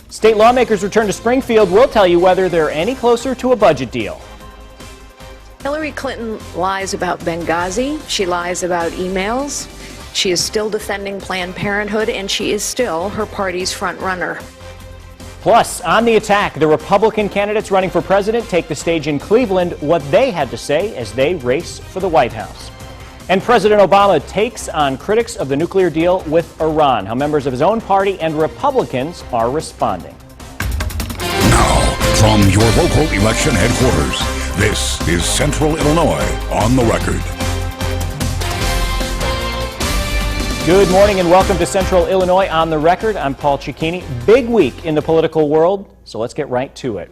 State lawmakers return to Springfield. We'll tell you whether they're any closer to a budget deal. Hillary Clinton lies about Benghazi. She lies about emails. She is still defending Planned Parenthood, and she is still her party's front runner. Plus, on the attack, the Republican candidates running for president take the stage in Cleveland, what they had to say as they race for the White House. And President Obama takes on critics of the nuclear deal with Iran, how members of his own party and Republicans are responding. Now, from your local election headquarters, this is Central Illinois on the Record. Good morning and welcome to Central Illinois on the Record. I'm Paul Cicchini. Big week in the political world, so let's get right to it.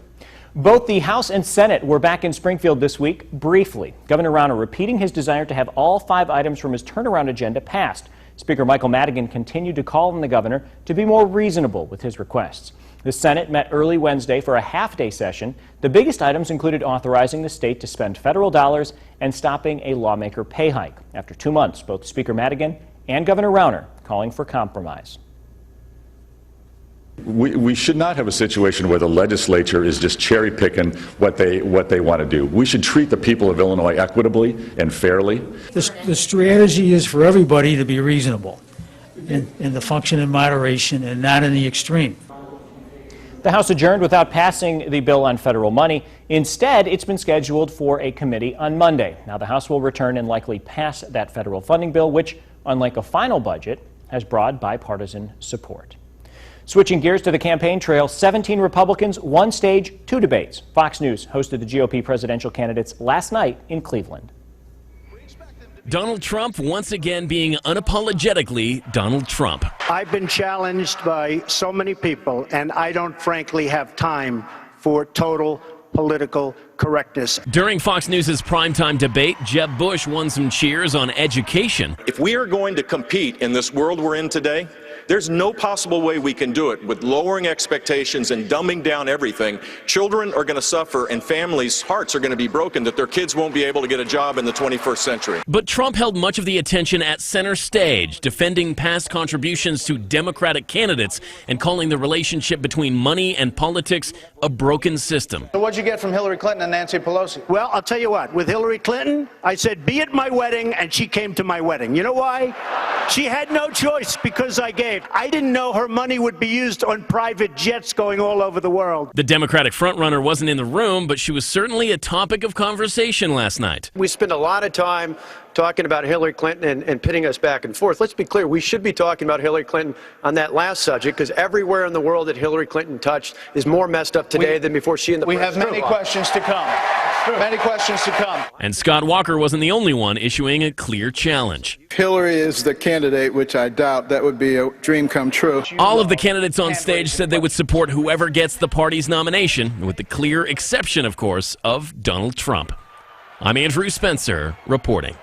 Both the House and Senate were back in Springfield this week, briefly. Governor Rauner repeating his desire to have all 5 items from his turnaround agenda passed. Speaker Michael Madigan continued to call on the governor to be more reasonable with his requests. The Senate met early Wednesday for a half-day session. The biggest items included authorizing the state to spend federal dollars and stopping a lawmaker pay hike. After 2 months, both Speaker Madigan and Governor Rauner calling for compromise. We should not have a situation where the legislature is just cherry picking what they want to do. We should treat the people of Illinois equitably and fairly. The strategy is for everybody to be reasonable and to function in moderation and not in the extreme. The House adjourned without passing the bill on federal money. Instead, it's been scheduled for a committee on Monday. Now, the House will return and likely pass that federal funding bill, which, unlike a final budget, has broad bipartisan support. Switching gears to the campaign trail, 17 Republicans, 1 stage, 2 debates. Fox News hosted the GOP presidential candidates last night in Cleveland. Donald Trump once again being unapologetically Donald Trump. I've been challenged by so many people, and I don't frankly have time for total political correctness. During Fox News' primetime debate, Jeb Bush won some cheers on education. If we are going to compete in this world we're in today, there's no possible way we can do it with lowering expectations and dumbing down everything. Children are going to suffer and families' hearts are going to be broken that their kids won't be able to get a job in the 21st century. But Trump held much of the attention at center stage, defending past contributions to Democratic candidates and calling the relationship between money and politics a broken system. So what'd you get from Hillary Clinton and Nancy Pelosi? Well, I'll tell you what, with Hillary Clinton, I said, be at my wedding, and she came to my wedding. You know why? She had no choice because I gave. I didn't know her money would be used on private jets going all over the world. The Democratic frontrunner wasn't in the room, but she was certainly a topic of conversation last night. We spend a lot of time talking about Hillary Clinton and pitting us back and forth. Let's be clear, we should be talking about Hillary Clinton on that last subject, because everywhere in the world that Hillary Clinton touched is more messed up today than before she and the We have many questions to come. Many questions to come. And Scott Walker wasn't the only one issuing a clear challenge. If Hillary is the candidate, which I doubt, that would be a dream come true. All of the candidates on stage said they would support whoever gets the party's nomination, with the clear exception, of course, of Donald Trump. I'm Andrew Spencer, reporting.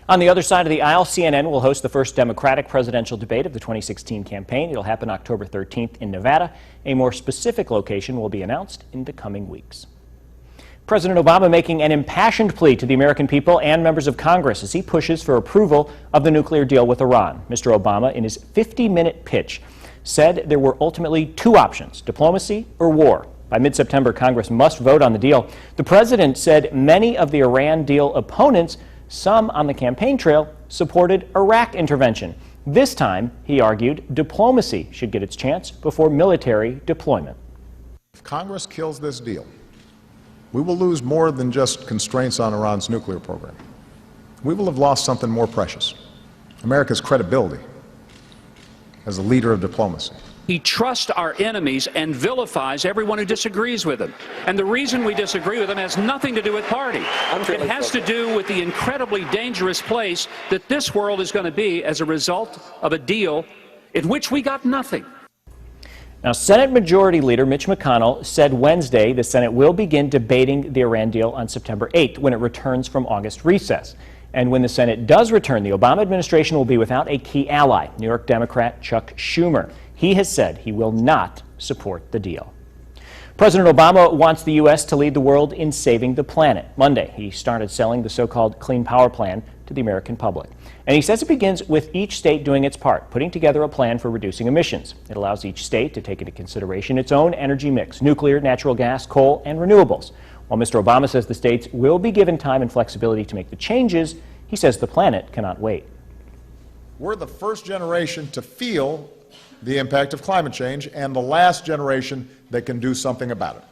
On the other side of the aisle, CNN will host the first Democratic presidential debate of the 2016 campaign. It'll happen October 13th in Nevada. A more specific location will be announced in the coming weeks. President Obama making an impassioned plea to the American people and members of Congress as he pushes for approval of the nuclear deal with Iran. Mr. Obama, in his 50-minute pitch, said there were ultimately 2 options, diplomacy or war. By mid-September, Congress must vote on the deal. The president said many of the Iran deal opponents, some on the campaign trail, supported Iraq intervention. This time, he argued, diplomacy should get its chance before military deployment. If Congress kills this deal, we will lose more than just constraints on Iran's nuclear program. We will have lost something more precious, America's credibility as a leader of diplomacy. He trusts our enemies and vilifies everyone who disagrees with him. And the reason we disagree with him has nothing to do with party. It has to do with the incredibly dangerous place that this world is going to be as a result of a deal in which we got nothing. Now, Senate Majority Leader Mitch McConnell said Wednesday the Senate will begin debating the Iran deal on September 8th when it returns from August recess. And when the Senate does return, the Obama administration will be without a key ally, New York Democrat Chuck Schumer. He has said he will not support the deal. President Obama wants the U.S. to lead the world in saving the planet. Monday, he started selling the so-called Clean Power Plan to to the American public. And he says it begins with each state doing its part, putting together a plan for reducing emissions. It allows each state to take into consideration its own energy mix, nuclear, natural gas, coal, and renewables. While Mr. Obama says the states will be given time and flexibility to make the changes, he says the planet cannot wait. We're the first generation to feel the impact of climate change and the last generation that can do something about it.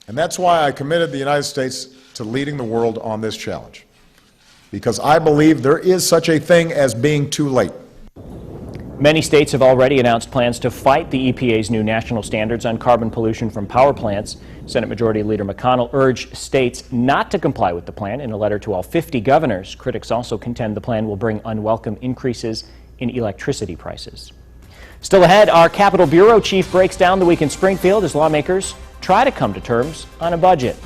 And that's why I committed the United States to leading the world on this challenge, because I believe there is such a thing as being too late. Many states have already announced plans to fight the EPA's new national standards on carbon pollution from power plants. Senate Majority Leader McConnell urged states not to comply with the plan in a letter to all 50 governors. Critics also contend the plan will bring unwelcome increases in electricity prices. Still ahead, our Capitol Bureau chief breaks down the week in Springfield as lawmakers try to come to terms on a budget.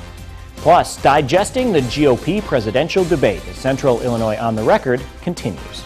Plus, digesting the GOP presidential debate as Central Illinois on the Record continues.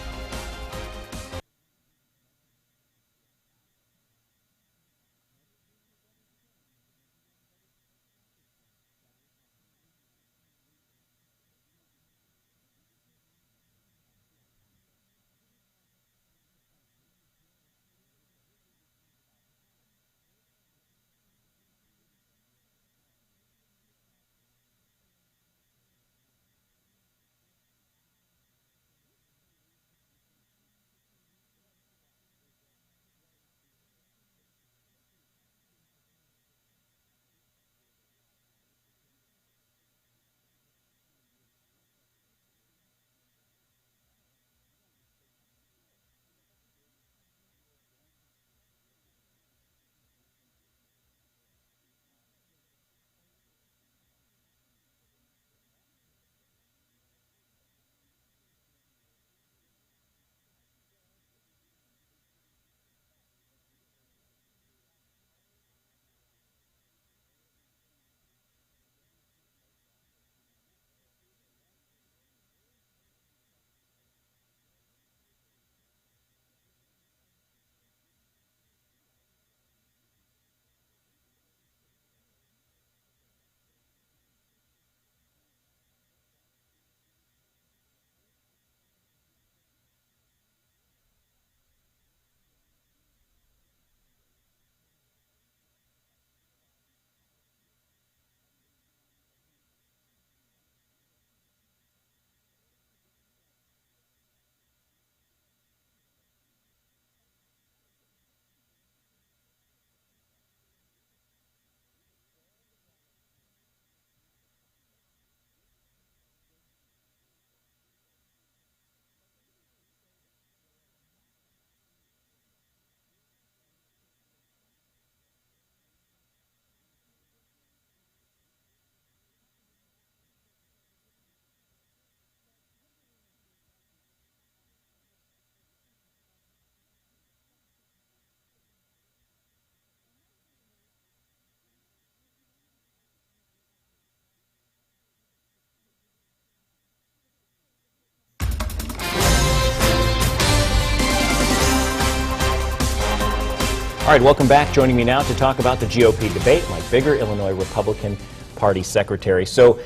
All right, welcome back. Joining me now to talk about the GOP debate, Mike Biggar, Illinois Republican Party Secretary. So,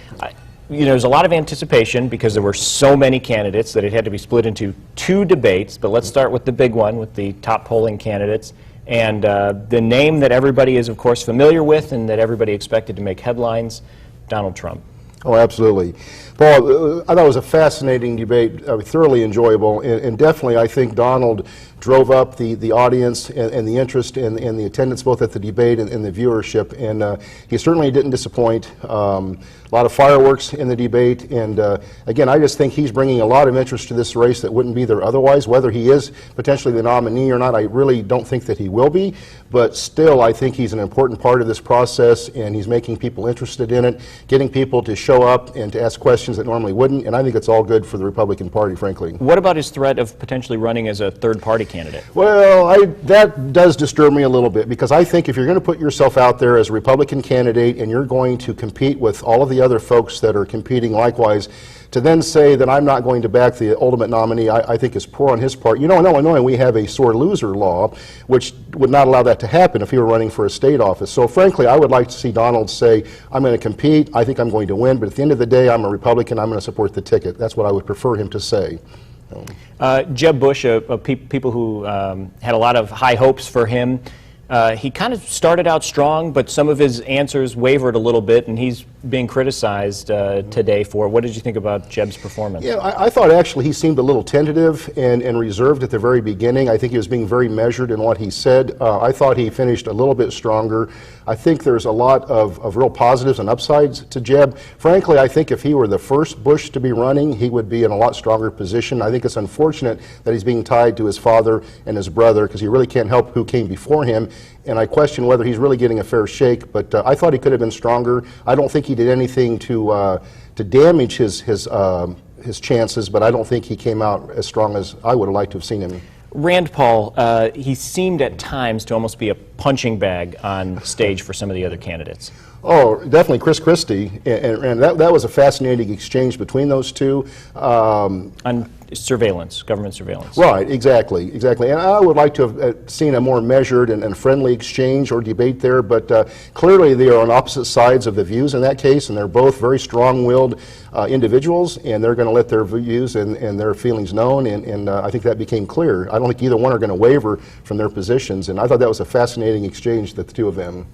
there's a lot of anticipation because there were so many candidates that it had to be split into two debates. But let's start with the big one, with the top polling candidates. And the name that everybody is, of course, familiar with and that everybody expected to make headlines, Donald Trump. Oh, absolutely. Paul, I thought it was a fascinating debate, thoroughly enjoyable, and definitely I think Donald drove up the audience and the interest and the attendance both at the debate and the viewership, and he certainly didn't disappoint. A lot of fireworks in the debate, and again, I just think he's bringing a lot of interest to this race that wouldn't be there otherwise. Whether he is potentially the nominee or not, I really don't think that he will be, but still I think he's an important part of this process, and he's making people interested in it, getting people to show up and to ask questions that normally wouldn't, and I think it's all good for the Republican Party, frankly. What about his threat of potentially running as a third-party candidate? Well, that does disturb me a little bit, because I think if you're going to put yourself out there as a Republican candidate and you're going to compete with all of the other folks that are competing likewise, to then say that I'm not going to back the ultimate nominee, I think is poor on his part. You know, in Illinois, we have a sore loser law, which would not allow that to happen if he were running for a state office. So frankly, I would like to see Donald say, I'm going to compete, I think I'm going to win, but at the end of the day, I'm a Republican, I'm going to support the ticket. That's what I would prefer him to say. Jeb Bush, people who had a lot of high hopes for him, he kind of started out strong, but some of his answers wavered a little bit, and he's being criticized today for it. What did you think about Jeb's performance? Yeah, I thought actually he seemed a little tentative and reserved at the very beginning. I think he was being very measured in what he said. I thought he finished a little bit stronger. I think there's a lot of real positives and upsides to Jeb. Frankly, I think if he were the first Bush to be running, he would be in a lot stronger position. I think it's unfortunate that he's being tied to his father and his brother, because he really can't help who came before him. And I question whether he's really getting a fair shake, but I thought he could have been stronger. I don't think he did anything to damage his chances, but I don't think he came out as strong as I would have liked to have seen him. Rand Paul, he seemed at times to almost be a punching bag on stage for some of the other candidates. Oh, definitely Chris Christie, and that was a fascinating exchange between those two. On surveillance, government surveillance. Right, exactly. And I would like to have seen a more measured and friendly exchange or debate there, but clearly they are on opposite sides of the views in that case, and they're both very strong-willed individuals, and they're going to let their views and their feelings known, and I think that became clear. I don't think either one are going to waver from their positions, and I thought that was a fascinating exchange, the two of them.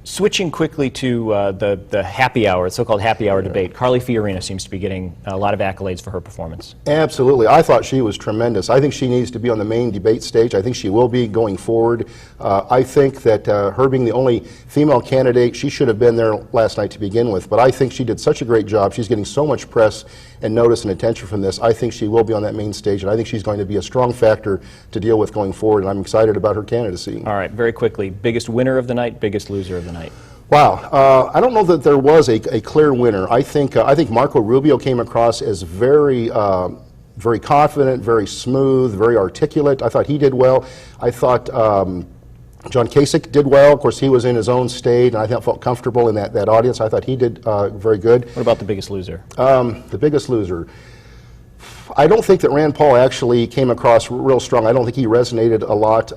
Switching quickly to the happy hour, so-called happy hour debate, Carly Fiorina seems to be getting a lot of accolades for her performance. Absolutely. I thought she was tremendous. I think she needs to be on the main debate stage. I think she will be going forward. I think that her being the only female candidate, she should have been there last night to begin with, but I think she did such a great job. She's getting so much press and notice and attention from this. I think she will be on that main stage, and I think she's going to be a strong factor to deal with going forward, and I'm excited about her candidacy. All right, very quickly, biggest winner of the night, biggest loser of the night. Wow, I don't know that there was a clear winner. I think Marco Rubio came across as very confident, very smooth, very articulate. I thought he did well. I thought John Kasich did well. Of course, he was in his own state, and I felt comfortable in that audience. I thought he did very good. What about the biggest loser? The biggest loser. I don't think that Rand Paul actually came across real strong. I don't think he resonated a lot.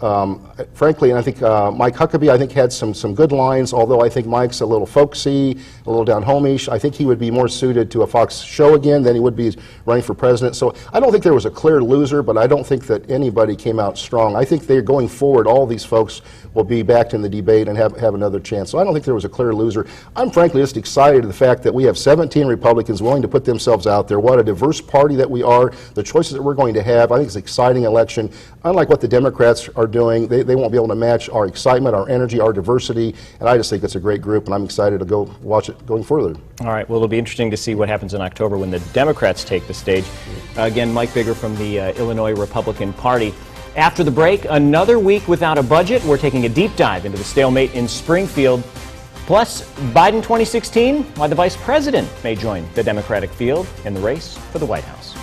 Frankly, and I think Mike Huckabee, I think, had some good lines, although I think Mike's a little folksy, a little down-home-ish. I think he would be more suited to a Fox show again than he would be running for president. So I don't think there was a clear loser, but I don't think that anybody came out strong. I think they're going forward, all these folks will be back in the debate and have another chance. So I don't think there was a clear loser. I'm frankly just excited at the fact that we have 17 Republicans willing to put themselves out there. What a diverse party that we are, the choices that we're going to have. I think it's an exciting election. Unlike what the Democrats are doing, they won't be able to match our excitement, our energy, our diversity, and I just think it's a great group, and I'm excited to go watch it going further. All right, well, it'll be interesting to see what happens in October when the Democrats take the stage. Again, Mike Bigger from the Illinois Republican Party. After the break, another week without a budget. We're taking a deep dive into the stalemate in Springfield. Plus, Biden 2016, why the vice president may join the Democratic field in the race for the White House.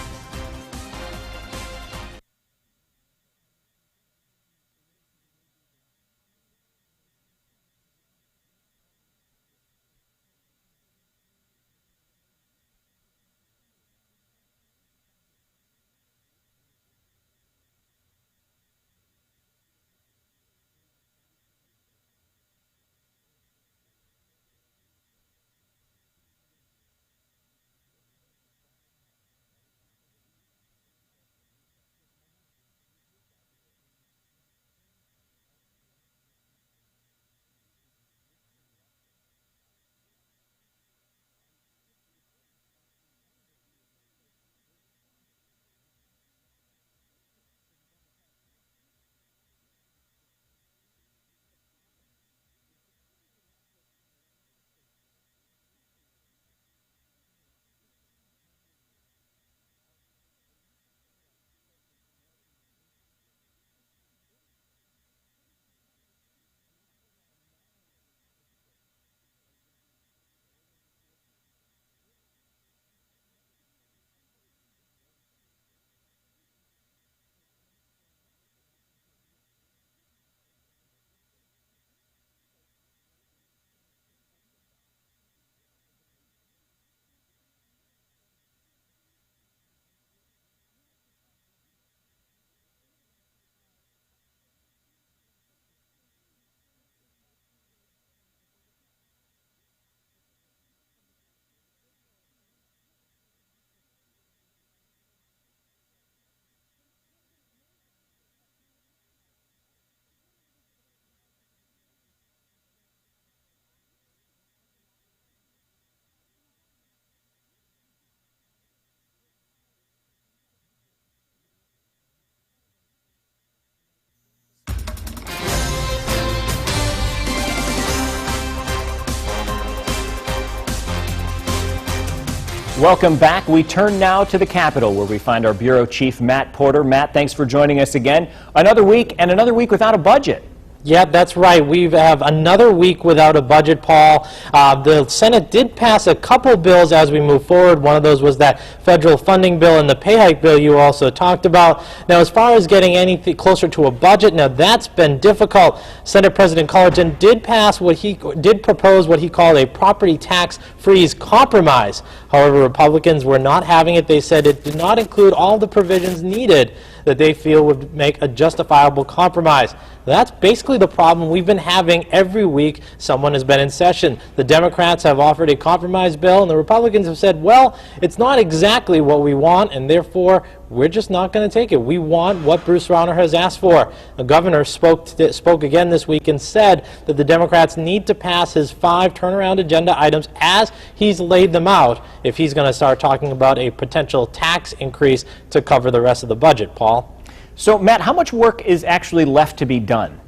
Welcome back. We turn now to the Capitol, where we find our bureau chief, Matt Porter. Matt, thanks for joining us again. Another week without a budget. Yeah, that's right. We have another week without a budget, Paul. The Senate did pass a couple bills as we move forward. One of those was that federal funding bill and the pay hike bill you also talked about. Now, as far as getting anything closer to a budget, now that's been difficult. Senate President Cullerton did propose what he called a property tax freeze compromise. However, Republicans were not having it. They said it did not include all the provisions needed that they feel would make a justifiable compromise. That's basically the problem we've been having every week someone has been in session. The Democrats have offered a compromise bill, and the Republicans have said, well, it's not exactly what we want, and therefore we're just not going to take it. We want what Bruce Rauner has asked for. The governor spoke again this week and said that the Democrats need to pass his 5 turnaround agenda items as he's laid them out if he's going to start talking about a potential tax increase to cover the rest of the budget, Paul. So, Matt, how much work is actually left to be done?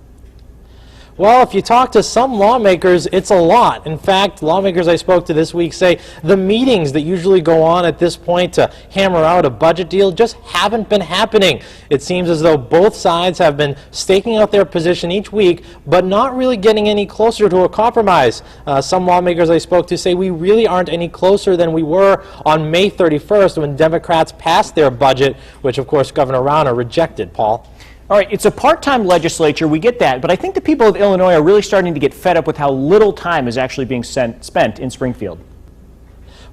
Well, if you talk to some lawmakers, it's a lot. In fact, lawmakers I spoke to this week say the meetings that usually go on at this point to hammer out a budget deal just haven't been happening. It seems as though both sides have been staking out their position each week, but not really getting any closer to a compromise. Some lawmakers I spoke to say we really aren't any closer than we were on May 31st when Democrats passed their budget, which of course Governor Rauner rejected, Paul. All right, it's a part-time legislature, we get that, but I think the people of Illinois are really starting to get fed up with how little time is actually being spent in Springfield.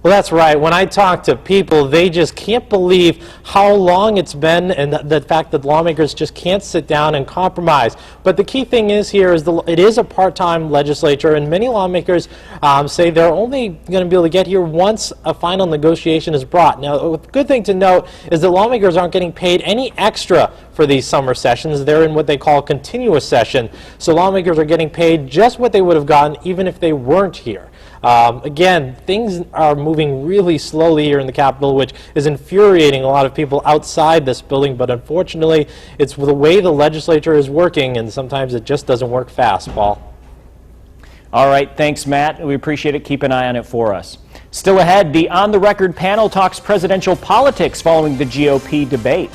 Well, that's right. When I talk to people, they just can't believe how long it's been and the fact that lawmakers just can't sit down and compromise. But the key thing is here is it is a part-time legislature, and many lawmakers say they're only going to be able to get here once a final negotiation is brought. Now, the good thing to note is that lawmakers aren't getting paid any extra for these summer sessions. They're in what they call continuous session. So lawmakers are getting paid just what they would have gotten even if they weren't here. Again, things are moving really slowly here in the Capitol, which is infuriating a lot of people outside this building, but unfortunately, it's the way the legislature is working, and sometimes it just doesn't work fast, Paul. All right, thanks, Matt. We appreciate it. Keep an eye on it for us. Still ahead, the On the Record panel talks presidential politics following the GOP debate.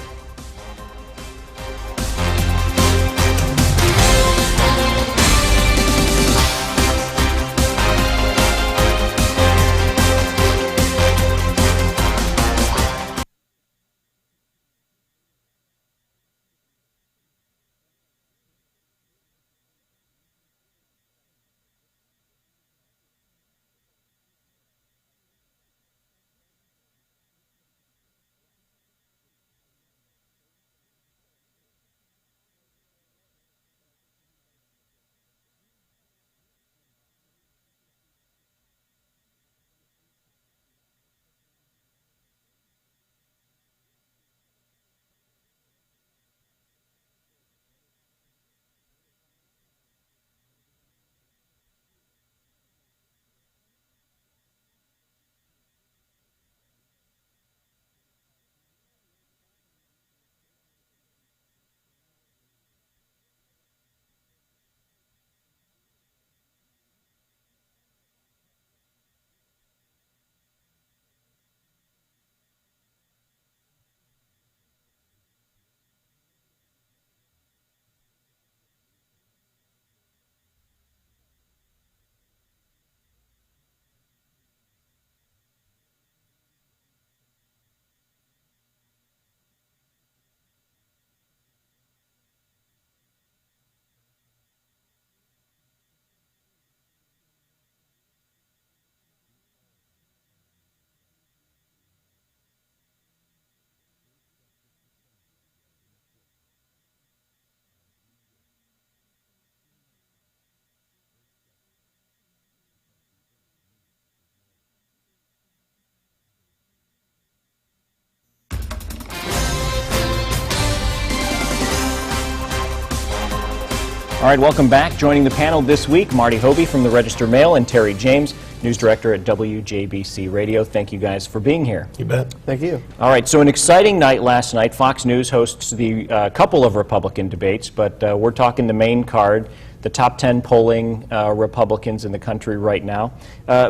All right, welcome back. Joining the panel this week, Marty Hovey from the Register-Mail and Terry James, news director at WJBC Radio. Thank you guys for being here. You bet. Thank you. All right, so an exciting night last night. Fox News hosts the couple of Republican debates, but we're talking the main card, the top 10 polling Republicans in the country right now.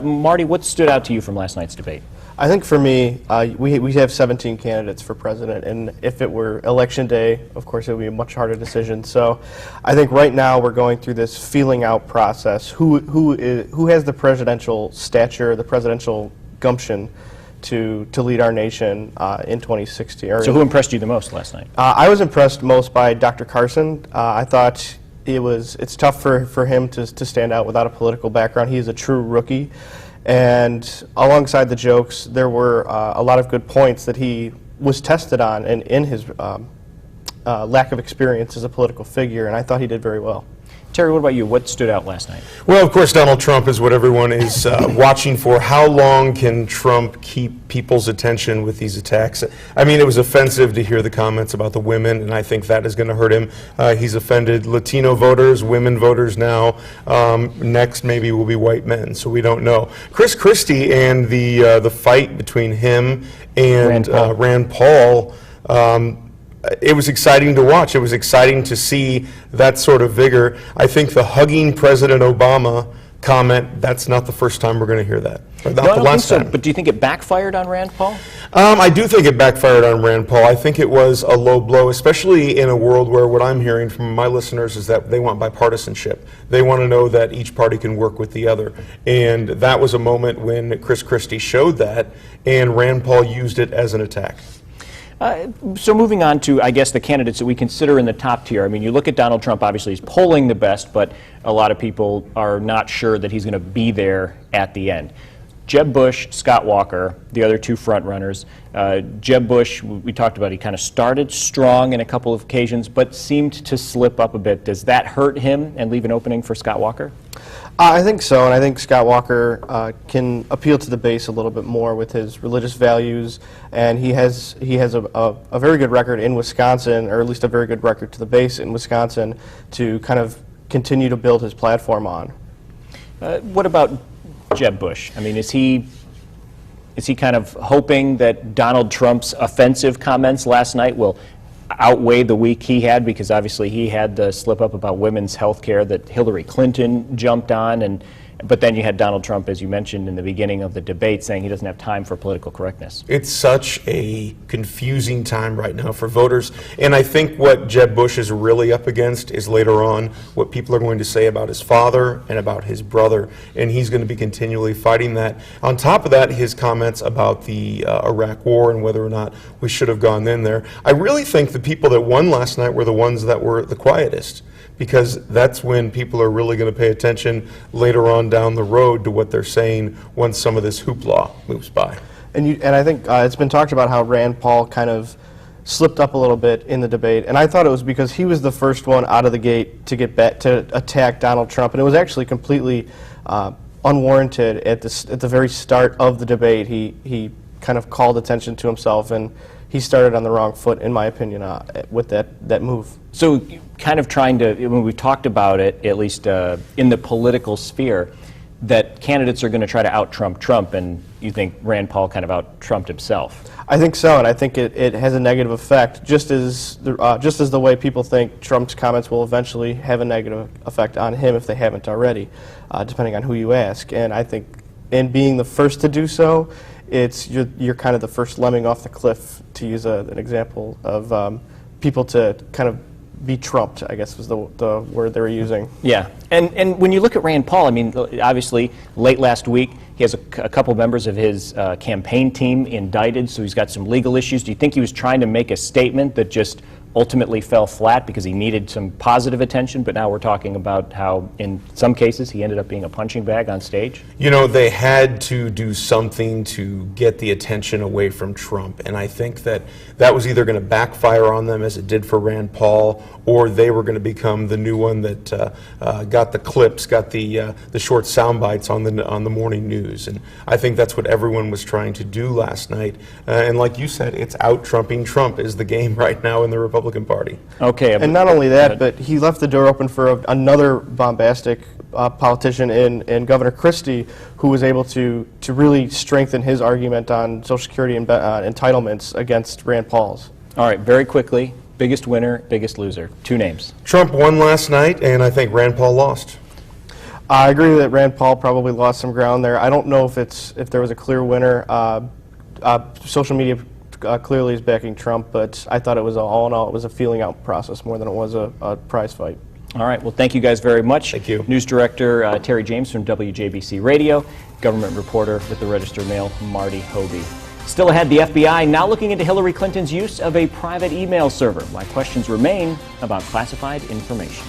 Marty, what stood out to you from last night's debate? I think for me, we have 17 candidates for president, and if it were election day, of course, it would be a much harder decision. So I think right now we're going through this feeling out process. Who has the presidential stature, the presidential gumption to lead our nation in 2016? So who impressed you the most last night? I was impressed most by Dr. Carson. I thought it's tough for him to stand out without a political background. He is a true rookie. And alongside the jokes, there were a lot of good points that he was tested on in his lack of experience as a political figure, and I thought he did very well. Terry, what about you? What stood out last night? Well, of course, Donald Trump is what everyone is watching for. How long can Trump keep people's attention with these attacks? I mean, it was offensive to hear the comments about the women, and I think that is going to hurt him. He's offended Latino voters, women voters now. Next, maybe will be white men, so we don't know. Chris Christie and the fight between him and Rand Paul, it was exciting to watch. It was exciting to see that sort of vigor. I think the hugging President Obama comment, that's not the first time we're going to hear that. Or not the last time. But do you think it backfired on Rand Paul? I do think it backfired on Rand Paul. I think it was a low blow, especially in a world where what I'm hearing from my listeners is that they want bipartisanship. They want to know that each party can work with the other. And that was a moment when Chris Christie showed that, and Rand Paul used it as an attack. So moving on to, I guess, the candidates that we consider in the top tier. I mean, you look at Donald Trump, obviously he's polling the best, but a lot of people are not sure that he's going to be there at the end. Jeb Bush, Scott Walker, the other two front runners. Jeb Bush, we talked about, he kind of started strong in a couple of occasions, but seemed to slip up a bit. Does that hurt him and leave an opening for Scott Walker? I think so, and I think Scott Walker can appeal to the base a little bit more with his religious values, and he has a very good record in Wisconsin, or at least a very good record to the base in Wisconsin, to kind of continue to build his platform on. What about Jeb Bush? I mean, is he kind of hoping that Donald Trump's offensive comments last night will outweigh the week he had, because obviously he had the slip up about women's health care that Hillary Clinton jumped on, but then you had Donald Trump, as you mentioned in the beginning of the debate, saying he doesn't have time for political correctness. It's such a confusing time right now for voters, and I think what Jeb Bush is really up against is later on what people are going to say about his father and about his brother, and he's going to be continually fighting that. On top of that, his comments about the Iraq War and whether or not we should have gone in there. I really think the people that won last night were the ones that were the quietest, because that's when people are really going to pay attention later on down the road to what they're saying once some of this hoopla moves by. And I think it's been talked about how Rand Paul kind of slipped up a little bit in the debate, and I thought it was because he was the first one out of the gate to get back to attack Donald Trump, and it was actually completely unwarranted at the very start of the debate. He kind of called attention to himself, and he started on the wrong foot, in my opinion, with that move. So kind of trying to, when we talked about it, at least in the political sphere, that candidates are going to try to out-Trump Trump, and you think Rand Paul kind of out-Trumped himself? I think so, and I think it has a negative effect, just as the way people think Trump's comments will eventually have a negative effect on him if they haven't already, depending on who you ask. And I think in being the first to do so, you're kind of the first lemming off the cliff, to use an example of people to kind of be trumped, I guess was the word they were using. Yeah, and when you look at Rand Paul, I mean, obviously, late last week, he has a couple members of his campaign team indicted, so he's got some legal issues. Do you think he was trying to make a statement that just ultimately fell flat because he needed some positive attention, but now we're talking about how in some cases he ended up being a punching bag on stage? You know, they had to do something to get the attention away from Trump, and I think that was either going to backfire on them as it did for Rand Paul, or they were going to become the new one that got the clips, got the short sound bites on the morning news, and I think that's what everyone was trying to do last night. And like you said, it's out-Trumping Trump is the game right now in the Republican Party. Okay. And not only that, but he left the door open for another bombastic politician in Governor Christie, who was able to really strengthen his argument on Social Security and entitlements against Rand Paul's. All right, very quickly, biggest winner, biggest loser. 2 names. Trump won last night, and I think Rand Paul lost. I agree that Rand Paul probably lost some ground there. I don't know if there was a clear winner. social media clearly is backing Trump, but I thought it was all in all, it was a feeling out process more than it was a prize fight. All right. Well, thank you guys very much. Thank you. News Director Terry James from WJBC Radio, government reporter with the Register Mail, Marty Hobie. Still ahead, the FBI now looking into Hillary Clinton's use of a private email server, why questions remain about classified information.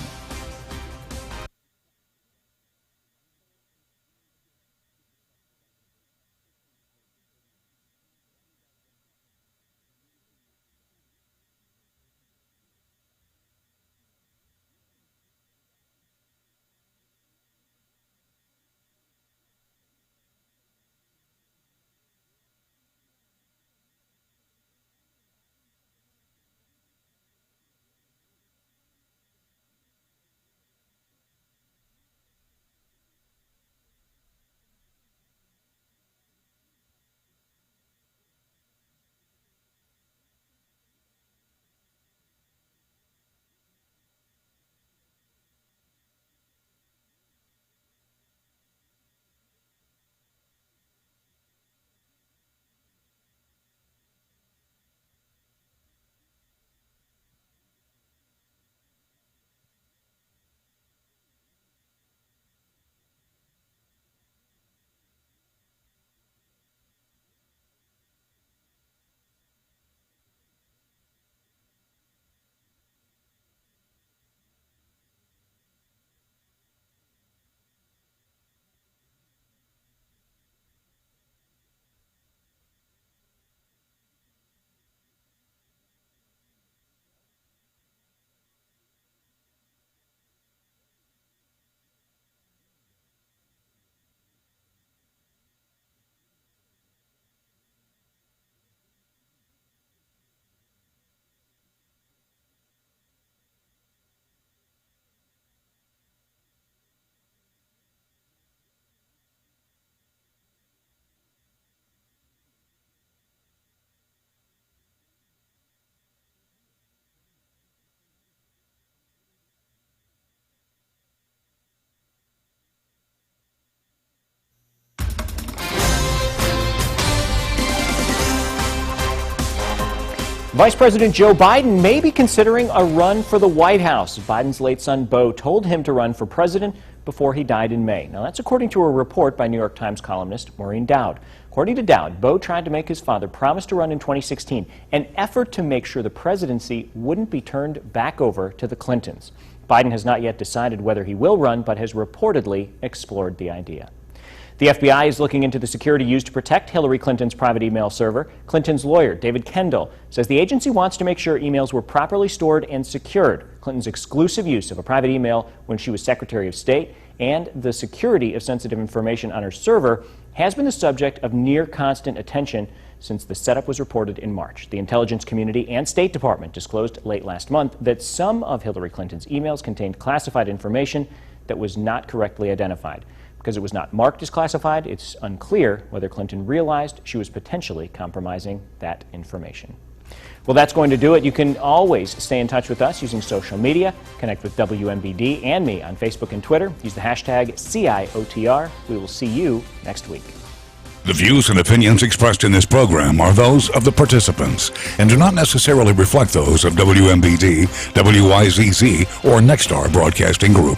Vice President Joe Biden may be considering a run for the White House. Biden's late son, Beau, told him to run for president before he died in May. Now, that's according to a report by New York Times columnist Maureen Dowd. According to Dowd, Beau tried to make his father promise to run in 2016, an effort to make sure the presidency wouldn't be turned back over to the Clintons. Biden has not yet decided whether he will run, but has reportedly explored the idea. The FBI is looking into the security used to protect Hillary Clinton's private email server. Clinton's lawyer, David Kendall, says the agency wants to make sure emails were properly stored and secured. Clinton's exclusive use of a private email when she was Secretary of State and the security of sensitive information on her server has been the subject of near constant attention since the setup was reported in March. The intelligence community and State Department disclosed late last month that some of Hillary Clinton's emails contained classified information that was not correctly identified. Because it was not marked as classified, it's unclear whether Clinton realized she was potentially compromising that information. Well, that's going to do it. You can always stay in touch with us using social media. Connect with WMBD and me on Facebook and Twitter. Use the hashtag CIOTR. We will see you next week. The views and opinions expressed in this program are those of the participants and do not necessarily reflect those of WMBD, WIZZ, or Nexstar Broadcasting Group.